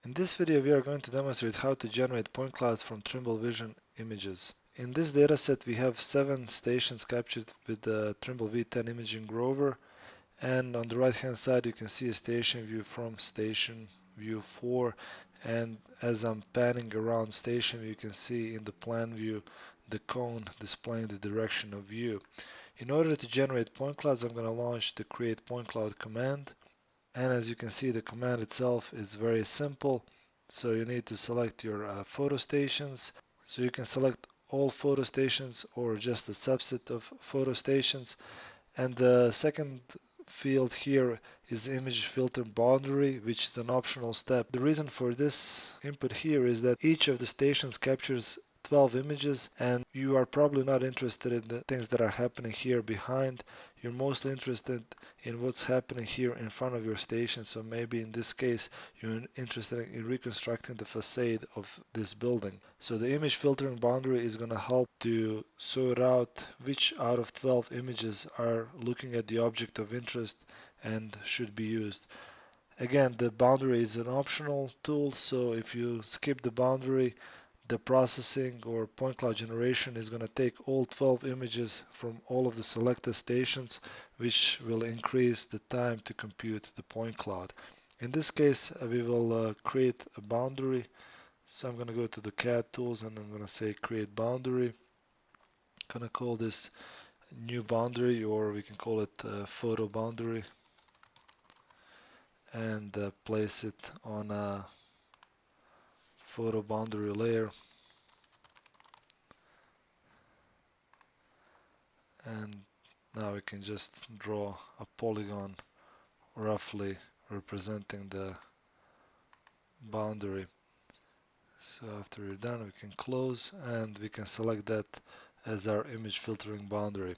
In this video, we are going to demonstrate how to generate point clouds from Trimble Vision images. In this dataset, we have 7 stations captured with the Trimble V10 imaging rover, and on the right hand side you can see a station view from station view 4, and as I'm panning around station, you can see in the plan view the cone displaying the direction of view. In order to generate point clouds, I'm going to launch the create point cloud command. And as you can see, the command itself is very simple. So you need to select your photo stations. So you can select all photo stations or just a subset of photo stations. And the second field here is image filter boundary, which is an optional step. The reason for this input here is that each of the stations captures 12 images, and you are probably not interested in the things that are happening here behind. You're mostly interested in what's happening here in front of your station. So maybe in this case you're interested in reconstructing the facade of this building. So the image filtering boundary is going to help to sort out which out of 12 images are looking at the object of interest and should be used. Again, the boundary is an optional tool, so if you skip the boundary, the processing or point cloud generation is going to take all 12 images from all of the selected stations, which will increase the time to compute the point cloud. In this case, we will create a boundary. So I'm going to go to the CAD tools and I'm going to say create boundary. I'm going to call this new boundary, or we can call it photo boundary, and place it on a photo boundary layer. And now we can just draw a polygon roughly representing the boundary. So after we're done, we can close and we can select that as our image filtering boundary.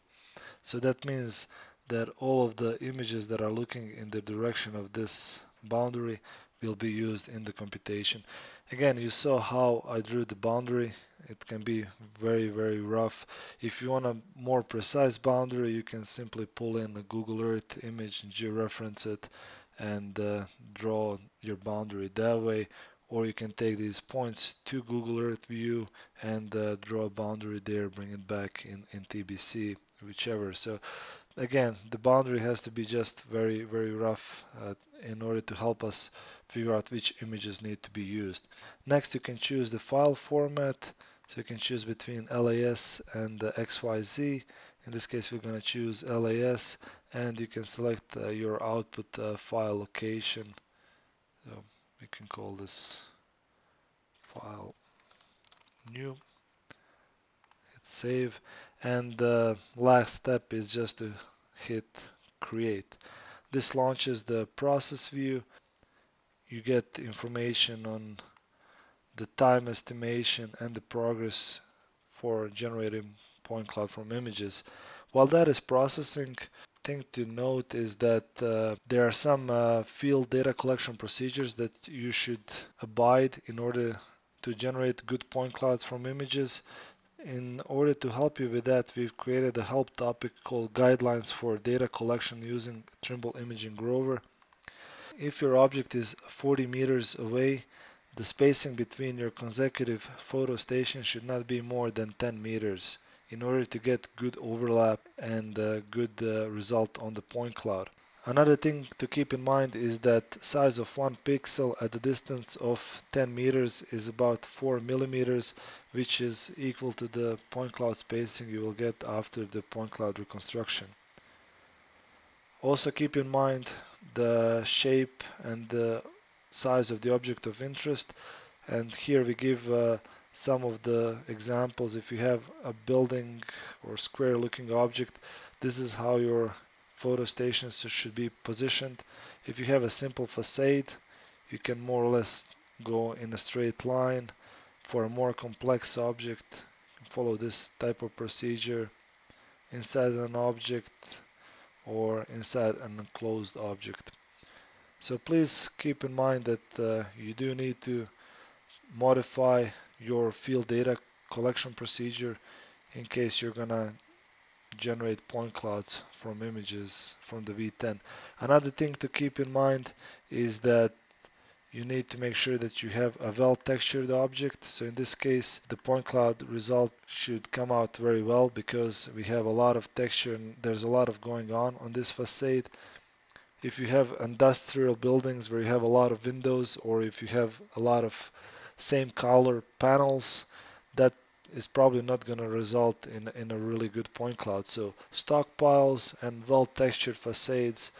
So that means that all of the images that are looking in the direction of this boundary will be used in the computation. Again, you saw how I drew the boundary. It can be very rough. If you want a more precise boundary, you can simply pull in a Google Earth image and georeference it and draw your boundary that way. Or you can take these points to Google Earth view and draw a boundary there, bring it back in TBC, whichever. So again, the boundary has to be just very rough in order to help us figure out which images need to be used. Next, you can choose the file format. So you can choose between LAS and XYZ. In this case, we're going to choose LAS, and you can select your output file location. So we can call this file new, hit save, and the last step is just to hit create. This launches the process view. You get information on the time estimation and the progress for generating point cloud from images. While that is processing, thing to note is that there are some field data collection procedures that you should abide in order to generate good point clouds from images. In order to help you with that, we've created a help topic called Guidelines for Data Collection using Trimble Imaging Rover. If your object is 40 meters away, the spacing between your consecutive photo stations should not be more than 10 meters in order to get good overlap and good result on the point cloud. Another thing to keep in mind is that size of 1 pixel at the distance of 10 meters is about 4 millimeters, which is equal to the point cloud spacing you will get after the point cloud reconstruction. Also keep in mind the shape and the size of the object of interest, and here we give some of the examples. If you have a building or square looking object, this is how your photo stations should be positioned. If you have a simple facade, you can more or less go in a straight line. For a more complex object, follow this type of procedure inside an object or inside an enclosed object. So please keep in mind that you do need to modify your field data collection procedure in case you're gonna generate point clouds from images from the V10. Another thing to keep in mind is that you need to make sure that you have a well textured object. So in this case, the point cloud result should come out very well because we have a lot of texture and there's a lot of going on this facade. If you have industrial buildings where you have a lot of windows, or if you have a lot of same color panels, that is probably not going to result in a really good point cloud. So stockpiles and well textured facades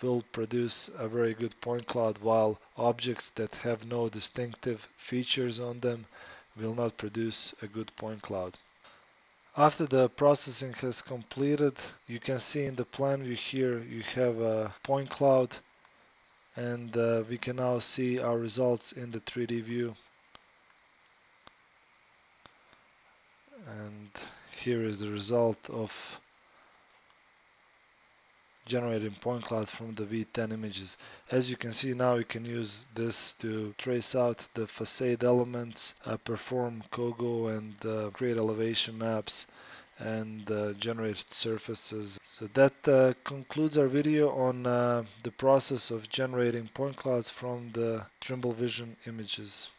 will produce a very good point cloud, while objects that have no distinctive features on them will not produce a good point cloud. After the processing has completed, you can see in the plan view here you have a point cloud, and we can now see our results in the 3D view. And here is the result of generating point clouds from the V10 images. As you can see now, you can use this to trace out the facade elements, perform COGO, and create elevation maps and generate surfaces. So that concludes our video on the process of generating point clouds from the Trimble Vision images.